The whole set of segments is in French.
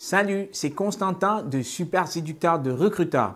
Salut, c'est Constantin de Super Séducteur de Recruteur.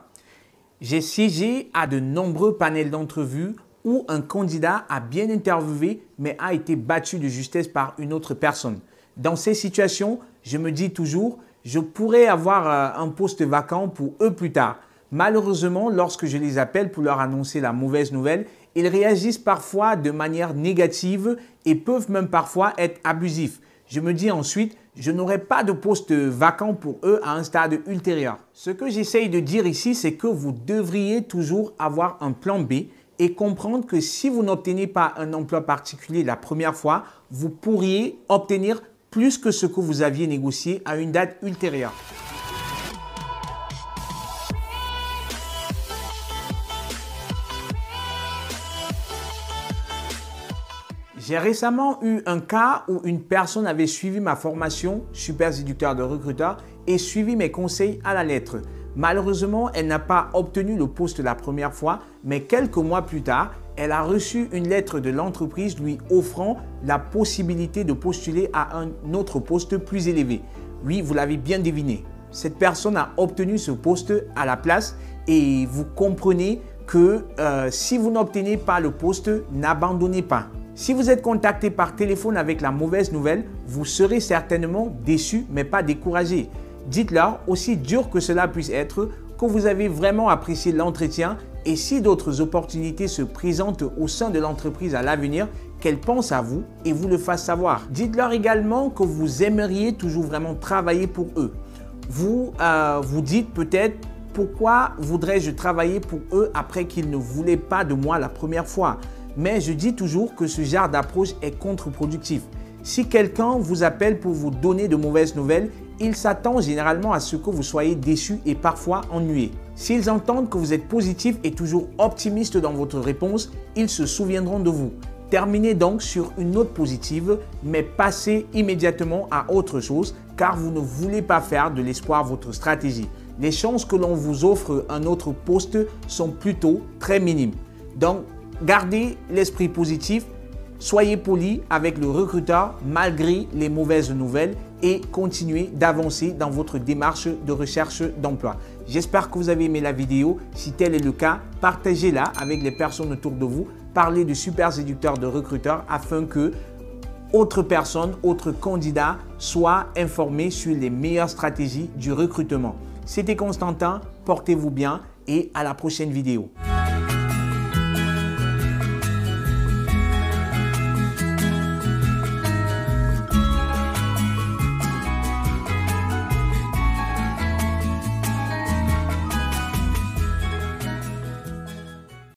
J'ai siégé à de nombreux panels d'entrevue où un candidat a bien interviewé mais a été battu de justesse par une autre personne. Dans ces situations, je me dis toujours, je pourrais avoir un poste vacant pour eux plus tard. Malheureusement, lorsque je les appelle pour leur annoncer la mauvaise nouvelle, ils réagissent parfois de manière négative et peuvent même parfois être abusifs. Je me dis ensuite, je n'aurai pas de poste vacant pour eux à un stade ultérieur. Ce que j'essaye de dire ici, c'est que vous devriez toujours avoir un plan B et comprendre que si vous n'obtenez pas un emploi particulier la première fois, vous pourriez obtenir plus que ce que vous aviez négocié à une date ultérieure. J'ai récemment eu un cas où une personne avait suivi ma formation Super Séducteur de Recruteur et suivi mes conseils à la lettre. Malheureusement, elle n'a pas obtenu le poste la première fois, mais quelques mois plus tard, elle a reçu une lettre de l'entreprise lui offrant la possibilité de postuler à un autre poste plus élevé. Oui, vous l'avez bien deviné. Cette personne a obtenu ce poste à la place et vous comprenez que si vous n'obtenez pas le poste, n'abandonnez pas. Si vous êtes contacté par téléphone avec la mauvaise nouvelle, vous serez certainement déçu mais pas découragé. Dites-leur, aussi dur que cela puisse être, que vous avez vraiment apprécié l'entretien et si d'autres opportunités se présentent au sein de l'entreprise à l'avenir, qu'elles pensent à vous et vous le fassent savoir. Dites-leur également que vous aimeriez toujours vraiment travailler pour eux. Vous vous dites peut-être pourquoi voudrais-je travailler pour eux après qu'ils ne voulaient pas de moi la première fois. Mais je dis toujours que ce genre d'approche est contre-productif. Si quelqu'un vous appelle pour vous donner de mauvaises nouvelles, il s'attend généralement à ce que vous soyez déçu et parfois ennuyé. S'ils entendent que vous êtes positif et toujours optimiste dans votre réponse, ils se souviendront de vous. Terminez donc sur une note positive, mais passez immédiatement à autre chose car vous ne voulez pas faire de l'espoir votre stratégie. Les chances que l'on vous offre un autre poste sont plutôt très minimes. Donc, gardez l'esprit positif, soyez poli avec le recruteur malgré les mauvaises nouvelles et continuez d'avancer dans votre démarche de recherche d'emploi. J'espère que vous avez aimé la vidéo. Si tel est le cas, partagez-la avec les personnes autour de vous. Parlez de Super Séducteur de Recruteur afin que autres personnes, autres candidats soient informés sur les meilleures stratégies du recrutement. C'était Constantin, portez-vous bien et à la prochaine vidéo.